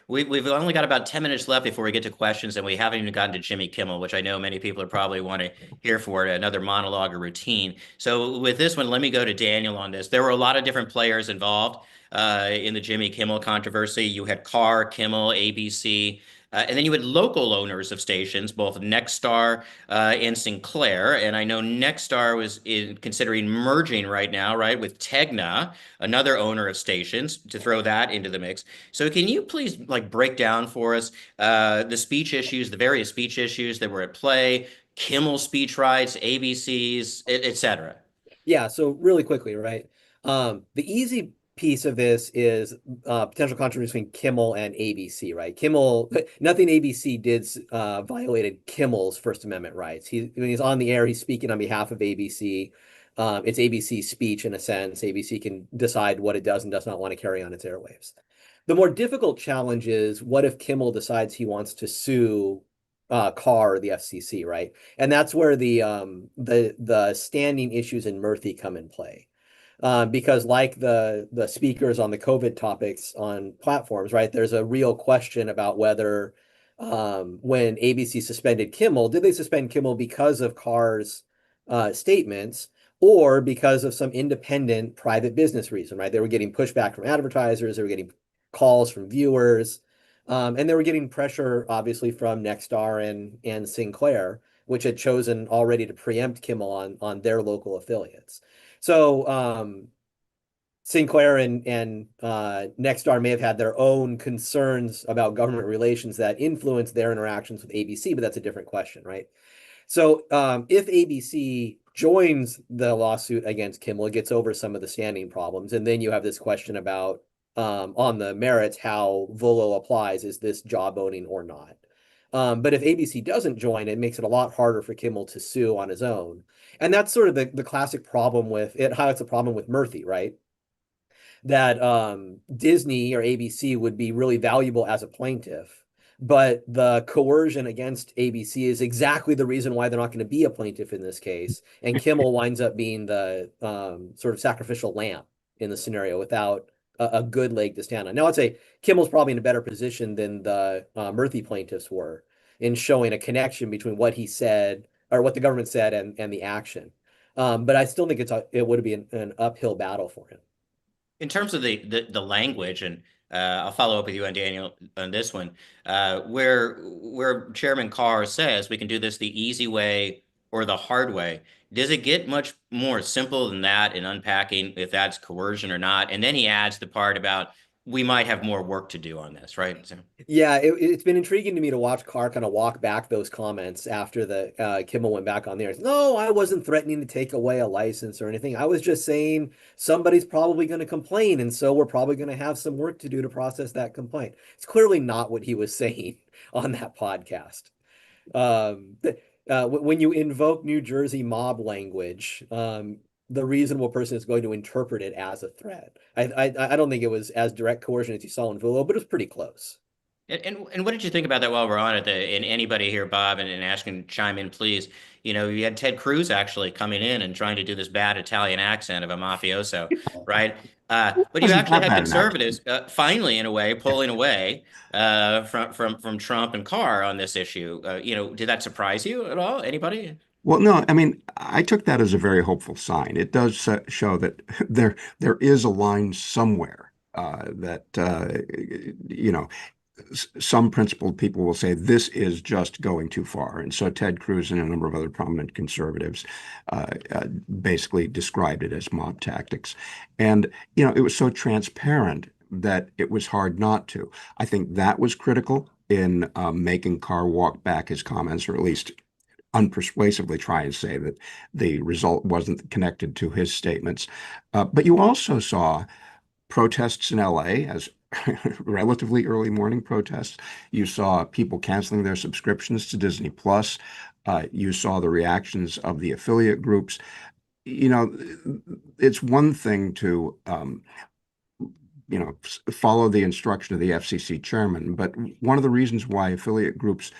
We've only got about 10 minutes left before we get to questions, and we haven't even gotten to Jimmy Kimmel, which I know many people probably want to hear for another monologue or routine. So with this one, let me go to Daniel on this. There were a lot of different players involved in the Jimmy Kimmel controversy. You had Carr, Kimmel, ABC, and then you had local owners of stations, both Nexstar and Sinclair. And I know Nexstar was considering merging right now, right, with Tegna, another owner of stations, to throw that into the mix. So can you please break down for us the speech issues, the various speech issues that were at play, Kimmel's speech rights, ABC's, et cetera? Yeah, so really quickly, right? The easy piece of this is potential controversy between Kimmel and ABC, right? Kimmel, nothing ABC did violated Kimmel's First Amendment rights. When he's on the air, he's speaking on behalf of ABC. It's ABC's speech in a sense. ABC can decide what it does and does not want to carry on its airwaves. The more difficult challenge is, what if Kimmel decides he wants to sue Carr or the FCC, right? And that's where the standing issues in Murphy come in play. Because like the speakers on the COVID topics on platforms, right, there's a real question about whether when ABC suspended Kimmel, did they suspend Kimmel because of Carr's statements or because of some independent private business reason, right? They were getting pushback from advertisers, they were getting calls from viewers, and they were getting pressure, obviously, from Nexstar and Sinclair, which had chosen already to preempt Kimmel on their local affiliates. So Sinclair and Nexstar may have had their own concerns about government relations that influenced their interactions with ABC, but that's a different question, right? So if ABC joins the lawsuit against Kimmel, it gets over some of the standing problems, and then you have this question about on the merits how Volo applies. Is this jawboning or not? But if ABC doesn't join, it makes it a lot harder for Kimmel to sue on his own. And that's sort of the classic problem with it, highlights a problem with Murphy, right? That Disney or ABC would be really valuable as a plaintiff, but the coercion against ABC is exactly the reason why they're not going to be a plaintiff in this case. And Kimmel winds up being the sort of sacrificial lamb in the scenario without a good leg to stand on. Now, I'd say Kimmel's probably in a better position than the Murphy plaintiffs were in showing a connection between what he said or what the government said and the action. But I still think it would be an uphill battle for him. In terms of the language, and I'll follow up with you on Daniel on this one, where Chairman Carr says we can do this the easy way or the hard way. Does it get much more simple than that in unpacking if that's coercion or not? And then he adds the part about we might have more work to do on this, right? So. Yeah, it's been intriguing to me to watch Carr kind of walk back those comments after the Kimmel went back on there. No, I wasn't threatening to take away a license or anything. I was just saying somebody's probably going to complain, and so we're probably going to have some work to do to process that complaint. It's clearly not what he was saying on that podcast. When you invoke New Jersey mob language, the reasonable person is going to interpret it as a threat. I don't think it was as direct coercion as you saw in Volo, but it was pretty close. And what did you think about that while we're on it? And anybody here, Bob, and Ash can chime in, please. You know, you had Ted Cruz actually coming in and trying to do this bad Italian accent of a mafioso, right? But you actually had conservatives finally, in a way, pulling away from Trump and Carr on this issue. You know, did that surprise you at all? Anybody? Well, no, I mean, I took that as a very hopeful sign. It does show that there is a line somewhere that you know, some principled people will say this is just going too far. And so Ted Cruz and a number of other prominent conservatives basically described it as mob tactics. And, you know, it was so transparent that it was hard not to. I think that was critical in making Carr walk back his comments, or at least unpersuasively try and say that the result wasn't connected to his statements. But you also saw protests in LA as relatively early morning protests. You saw people canceling their subscriptions to Disney Plus. You saw the reactions of the affiliate groups. you know, it's one thing to follow the instruction of the FCC chairman, but one of the reasons why affiliate groups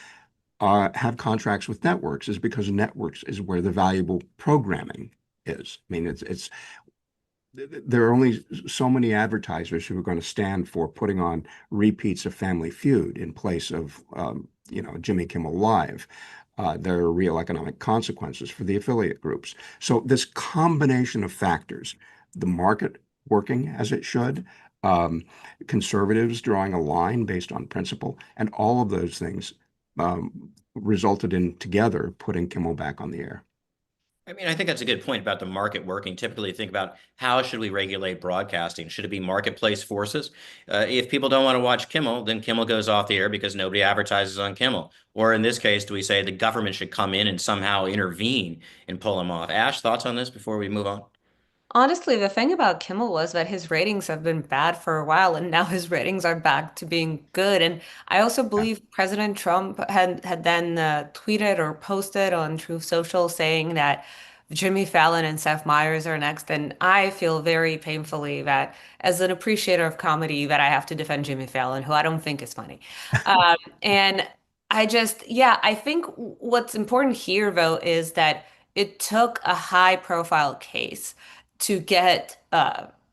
have contracts with networks is because networks is where the valuable programming is. I mean, it's there are only so many advertisers who are going to stand for putting on repeats of Family Feud in place of Jimmy Kimmel Live. There are real economic consequences for the affiliate groups. So this combination of factors, the market working as it should, um, conservatives drawing a line based on principle, and all of those things resulted in together putting Kimmel back on the air. I mean, I think that's a good point about the market working. Typically, think about how should we regulate broadcasting? Should it be marketplace forces? If people don't want to watch Kimmel, then Kimmel goes off the air because nobody advertises on Kimmel. Or in this case, do we say the government should come in and somehow intervene and pull him off? Ash, thoughts on this before we move on? Honestly, the thing about Kimmel was that his ratings have been bad for a while, and now his ratings are back to being good. And I also Yeah. believe President Trump had then tweeted or posted on Truth Social saying that Jimmy Fallon and Seth Meyers are next. And I feel very painfully that, as an appreciator of comedy, that I have to defend Jimmy Fallon, who I don't think is funny. And yeah, I think what's important here, though, is that it took a high-profile case to get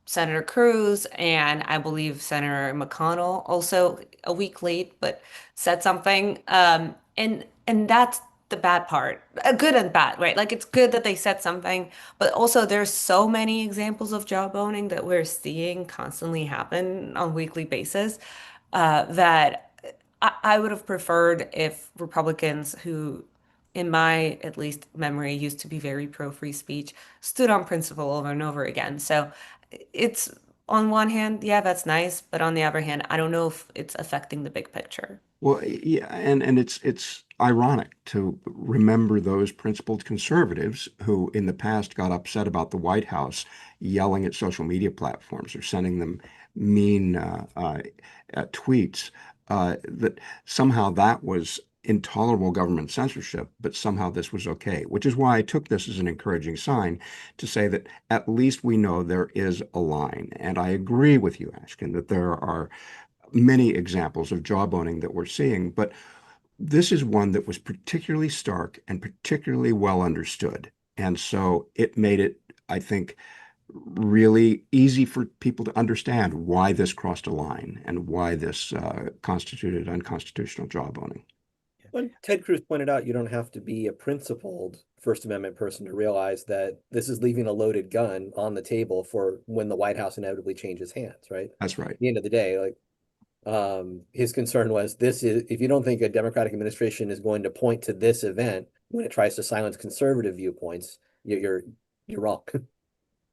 Senator Cruz and I believe Senator McConnell also a week late, but said something. And that's the bad part, good and bad, right? Like it's good that they said something, but also there's so many examples of jawboning that we're seeing constantly happen on a weekly basis that I would have preferred if Republicans who in my at least memory used to be very pro free speech stood on principle over and over again. So it's on one hand, yeah, that's nice, but on the other hand, I don't know if it's affecting the big picture. Well, yeah, and it's ironic to remember those principled conservatives who in the past got upset about the White House yelling at social media platforms or sending them mean tweets, that somehow that was intolerable government censorship, but somehow this was okay, which is why I took this as an encouraging sign to say that at least we know there is a line. And I agree with you, Ashkin, that there are many examples of jawboning that we're seeing, but this is one that was particularly stark and particularly well understood. And so it made it, I think, really easy for people to understand why this crossed a line and why this constituted unconstitutional jawboning. When Ted Cruz pointed out, you don't have to be a principled First Amendment person to realize that this is leaving a loaded gun on the table for when the White House inevitably changes hands, right? That's right. At the end of the day, like his concern was this is if you don't think a Democratic administration is going to point to this event when it tries to silence conservative viewpoints, you're wrong.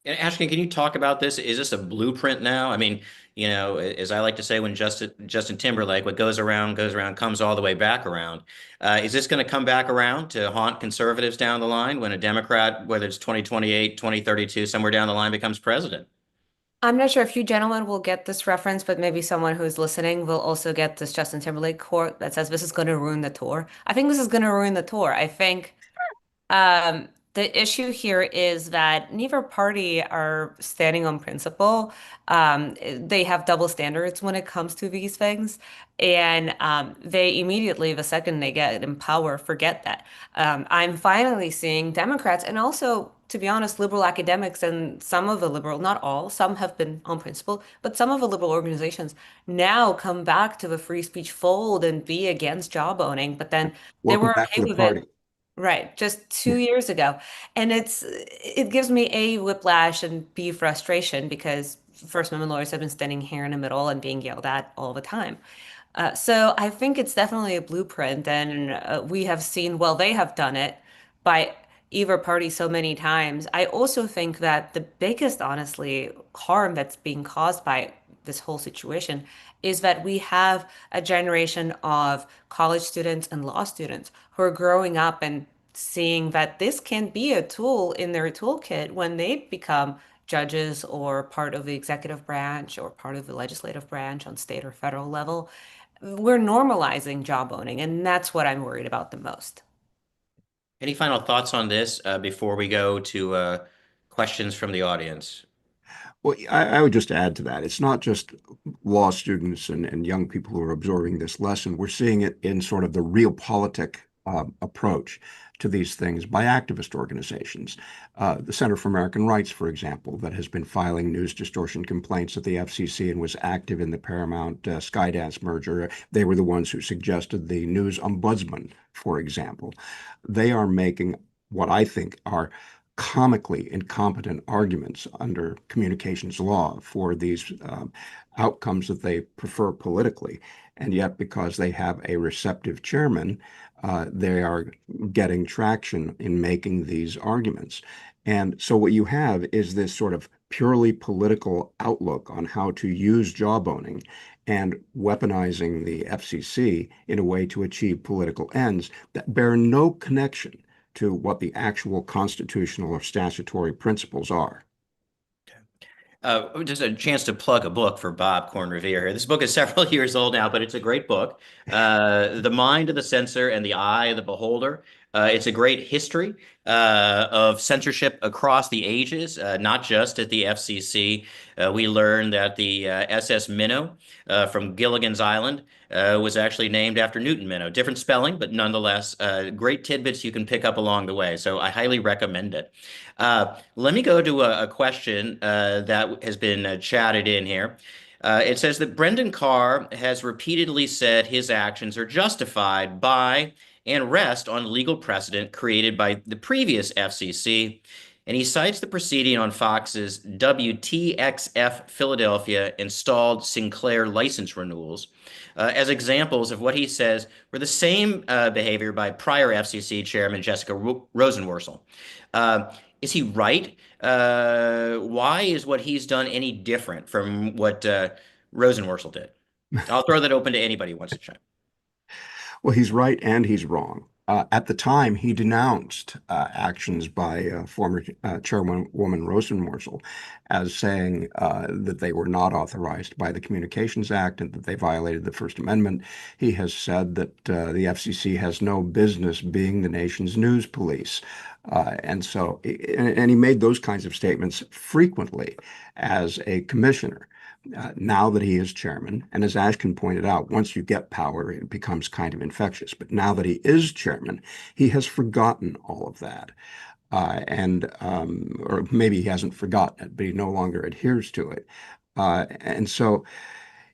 And Ashton, can you talk about this? Is this a blueprint now? I mean, as I like to say, when Justin Timberlake, what goes around, comes all the way back around. Is this going to come back around to haunt conservatives down the line when a Democrat, whether it's 2028, 2032, somewhere down the line, becomes president? I'm not sure if you gentlemen will get this reference, but maybe someone who's listening will also get this Justin Timberlake quote that says this is going to ruin the tour. I think this is going to ruin the tour. I think the issue here is that neither party are standing on principle. They have double standards when it comes to these things. And they immediately, the second they get in power, forget that. I'm finally seeing Democrats and also, to be honest, liberal academics and some of the liberal, not all, some have been on principle, but some of the liberal organizations now come back to the free speech fold and be against jawboning. But then they Welcome were back to okay the with party. it. Right, just Yeah. 2 years ago. And it gives me A, whiplash and B, frustration because First Amendment lawyers have been standing here in the middle and being yelled at all the time. So I think it's definitely a blueprint, and we have seen, well, they have done it by either party so many times. I also think that the biggest, honestly, harm that's being caused by this whole situation is that we have a generation of college students and law students who are growing up and seeing that this can be a tool in their toolkit when they become judges or part of the executive branch or part of the legislative branch on state or federal level. We're normalizing jawboning, and that's what I'm worried about the most. Any final thoughts on this before we go to questions from the audience? Well, I would just add to that. It's not just law students and young people who are absorbing this lesson. We're seeing it in sort of the realpolitik approach to these things by activist organizations. The Center for American Rights, for example, that has been filing news distortion complaints at the FCC and was active in the Paramount Skydance merger. They were the ones who suggested the news ombudsman, for example. They are making what I think are comically incompetent arguments under communications law for these outcomes that they prefer politically. And yet, because they have a receptive chairman, they are getting traction in making these arguments. And so what you have is this sort of purely political outlook on how to use jawboning and weaponizing the FCC in a way to achieve political ends that bear no connection to what the actual constitutional or statutory principles are. Just a chance to plug a book for Bob Corn-Revere here. This book is several years old now, but it's a great book. The Mind of the Censor and the Eye of the Beholder. It's a great history of censorship across the ages, not just at the FCC. We learned that the SS Minnow from Gilligan's Island was actually named after Newton Minnow. Different spelling, but nonetheless, great tidbits you can pick up along the way. So I highly recommend it. Let me go to a question that has been chatted in here. It says that Brendan Carr has repeatedly said his actions are justified by and rest on legal precedent created by the previous FCC. And he cites the proceeding on Fox's WTXF Philadelphia installed Sinclair license renewals as examples of what he says were the same behavior by prior FCC Chairman Jessica Rosenworcel. Is he right? Why is what he's done any different from what Rosenworcel did? I'll throw that open to anybody who wants to chime. Well, he's right and he's wrong. At the time, he denounced actions by former Chairwoman Rosenworcel as saying that they were not authorized by the Communications Act and that they violated the First Amendment. He has said that the FCC has no business being the nation's news police. And he made those kinds of statements frequently as a commissioner. Now that he is chairman, and as Ashkin pointed out, once you get power, it becomes kind of infectious. But now that he is chairman, he has forgotten all of that. Or maybe he hasn't forgotten it, but he no longer adheres to it. And so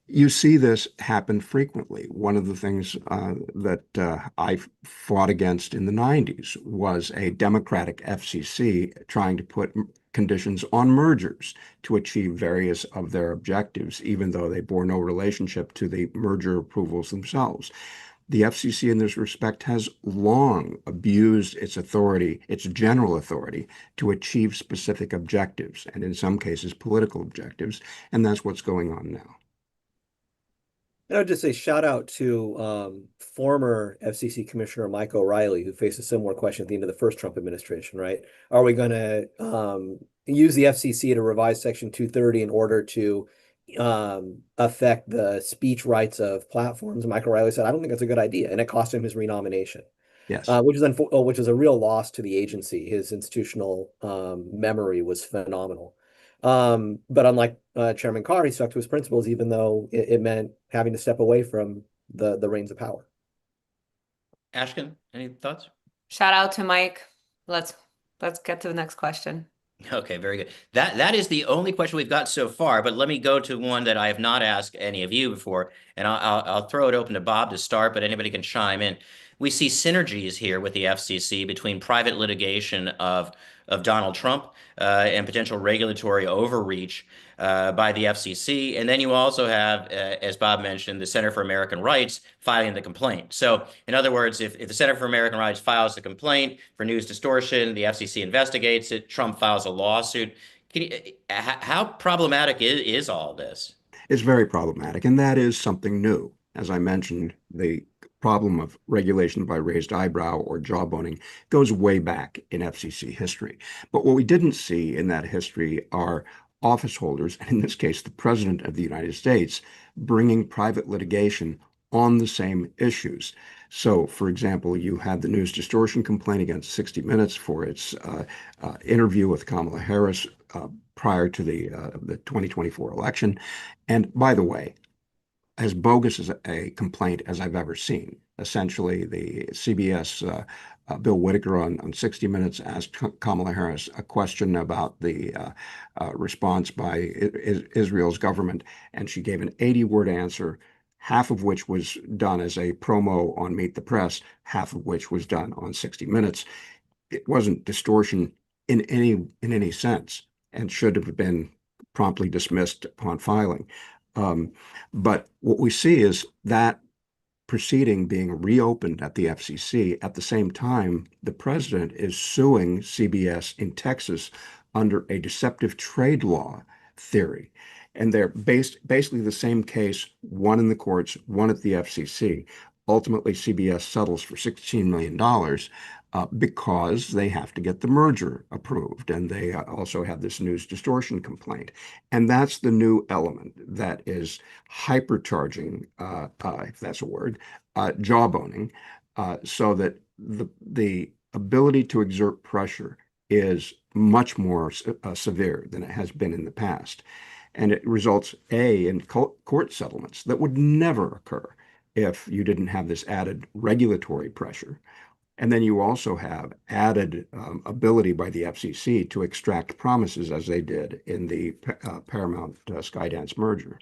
you see this happen frequently. One of the things that I fought against in the 90s was a Democratic FCC trying to put conditions on mergers to achieve various of their objectives, even though they bore no relationship to the merger approvals themselves. The FCC in this respect has long abused its authority, its general authority, to achieve specific objectives, and in some cases, political objectives, and that's what's going on now. And I would just say shout out to former FCC Commissioner Mike O'Reilly, who faced a similar question at the end of the first Trump administration, right? Are we going to use the FCC to revise Section 230 in order to affect the speech rights of platforms? Mike O'Reilly said, I don't think that's a good idea. And it cost him his renomination. Yes. Which is a real loss to the agency. His institutional memory was phenomenal. But unlike Chairman Carr, he stuck to his principles, even though it meant having to step away from the reins of power. Ashkin, any thoughts? Shout out to Mike. Let's get to the next question. Okay, very good. That is the only question we've got so far, but let me go to one that I have not asked any of you before, and I'll throw it open to Bob to start, but anybody can chime in. We see synergies here with the FCC between private litigation of Donald Trump and potential regulatory overreach by the FCC. And then you also have, as Bob mentioned, the Center for American Rights filing the complaint. So in other words, if the Center for American Rights files the complaint for news distortion, the FCC investigates it, Trump files a lawsuit. How problematic is all this? It's very problematic, and that is something new. As I mentioned, the problem of regulation by raised eyebrow or jawboning goes way back in FCC history. But what we didn't see in that history are office holders, and in this case, the President of the United States, bringing private litigation on the same issues. So, for example, you had the news distortion complaint against 60 Minutes for its interview with Kamala Harris prior to the 2024 election. And by the way, as bogus as a complaint as I've ever seen. Essentially, the CBS Bill Whitaker on 60 Minutes asked Kamala Harris a question about the response by Israel's government, and she gave an 80-word answer, half of which was done as a promo on Meet the Press, half of which was done on 60 Minutes. It wasn't distortion in any sense, and should have been promptly dismissed upon filing. But what we see is that proceeding being reopened at the FCC. At the same time, the president is suing CBS in Texas under a deceptive trade law theory. And they're basically the same case, one in the courts, one at the FCC. Ultimately, CBS settles for $16 million because they have to get the merger approved. And they also have this news distortion complaint. And that's the new element that is hypercharging, if that's a word, jawboning, so that the ability to exert pressure is much more severe than it has been in the past. And it results, in court settlements that would never occur if you didn't have this added regulatory pressure. And then you also have added ability by the FCC to extract promises, as they did in the Paramount Skydance merger.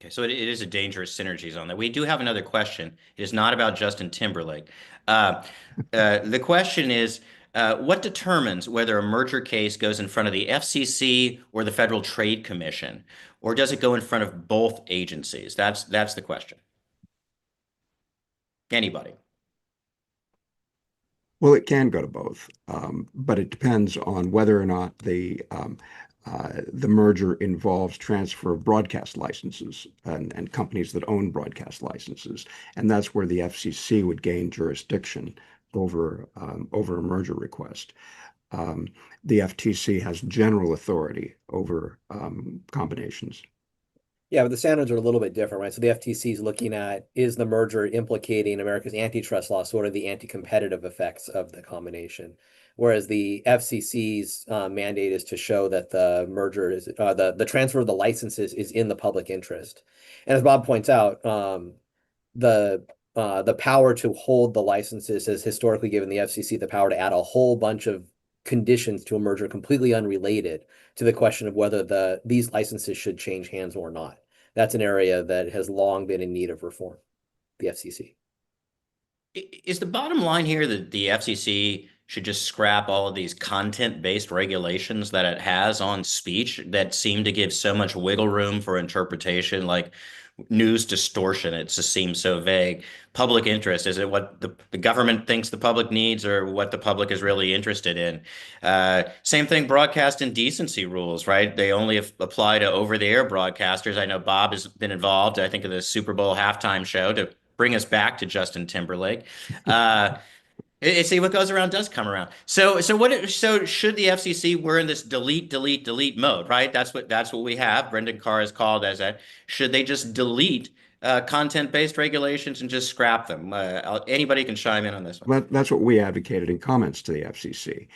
Okay, so it is a dangerous synergy zone. That we do have another question. It is not about Justin Timberlake. The question is, what determines whether a merger case goes in front of the FCC or the Federal Trade Commission, or does it go in front of both agencies? That's the question. Anybody? Well, it can go to both, but it depends on whether or not the merger involves transfer of broadcast licenses and companies that own broadcast licenses, and that's where the FCC would gain jurisdiction over a merger request. The FTC has general authority over combinations. Yeah, but the standards are a little bit different, right? So the FTC is looking at, is the merger implicating America's antitrust law? So what are the anti-competitive effects of the combination? Whereas the FCC's mandate is to show that the merger is the transfer of the licenses is in the public interest. And as Bob points out, the power to hold the licenses has historically given the FCC the power to add a whole bunch of conditions to a merger completely unrelated to the question of whether these licenses should change hands or not. That's an area that has long been in need of reform, the FCC. Is the bottom line here that the FCC should just scrap all of these content-based regulations that it has on speech that seem to give so much wiggle room for interpretation, like news distortion? It just seems so vague. Public interest, is it what the government thinks the public needs or what the public is really interested in? Same thing, broadcast indecency rules, right? They only apply to over-the-air broadcasters. I know Bob has been involved, I think, of the Super Bowl halftime show to bring us back to Justin Timberlake. See, what goes around does come around. So should the FCC, we're in this delete mode, right? That's what we have. Brendan Carr has called as that. Should they just delete content-based regulations and just scrap them? Anybody can chime in on this one. That's what we advocated in comments to the FCC.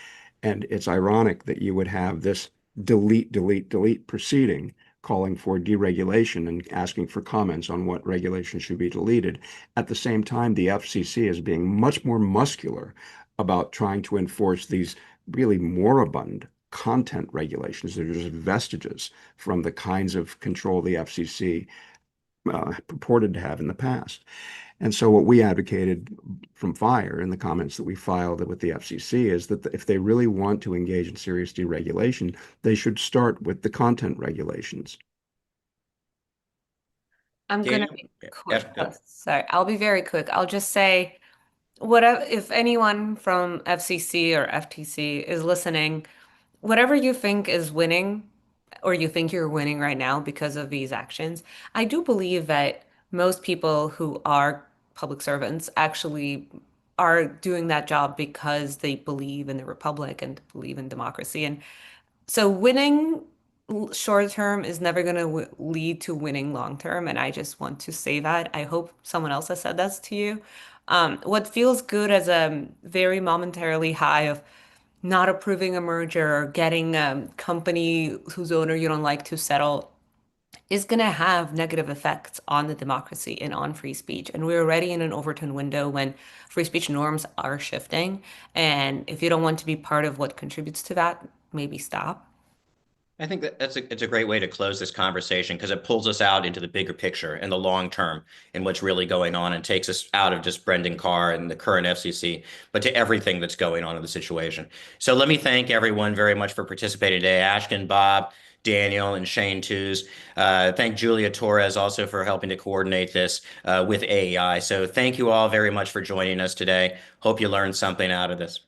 And it's ironic that you would have this delete proceeding calling for deregulation and asking for comments on what regulation should be deleted. At the same time, the FCC is being much more muscular about trying to enforce these really moribund content regulations that are just vestiges from the kinds of control the FCC purported to have in the past. And so what we advocated from FIRE in the comments that we filed with the FCC is that if they really want to engage in serious deregulation, they should start with the content regulations. I'm going to Daniel? be quick. Yeah, Sorry, I'll be very quick. I'll just say, whatever, if anyone from FCC or FTC is listening, whatever you think is winning, or you think you're winning right now because of these actions, I do believe that most people who are public servants actually are doing that job because they believe in the republic and believe in democracy. And so winning short term is never going to lead to winning long term. And I just want to say that. I hope someone else has said that to you. What feels good as a very momentarily high of not approving a merger or getting a company whose owner you don't like to settle is going to have negative effects on the democracy and on free speech. And we're already in an Overton window when free speech norms are shifting. And if you don't want to be part of what contributes to that, maybe stop. I think that it's a great way to close this conversation because it pulls us out into the bigger picture and the long term and what's really going on and takes us out of just Brendan Carr and the current FCC, but to everything that's going on in the situation. So let me thank everyone very much for participating today. Ashkin, Bob, Daniel, and Shane Tews. Thank Julia Torres also for helping to coordinate this with AEI. So thank you all very much for joining us today. Hope you learned something out of this.